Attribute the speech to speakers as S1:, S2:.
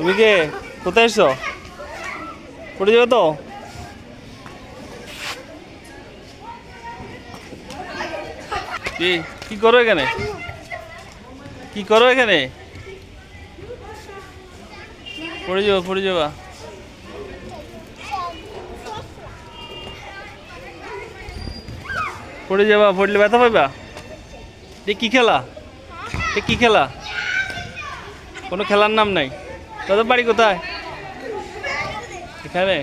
S1: তুমি কে? কোথায় এসছো? পড়ে যাবে তো। কি কি করো এখানে? কি করো এখানে? পড়ে যাবা, পড়ে যাবা। পড়ে যাবা, পড়লে ব্যথা পাইবা। এ কি খেলা? এ কি খেলা? কোনো খেলার নাম নাই। তোদের বাড়ি কোথায়? এখানে।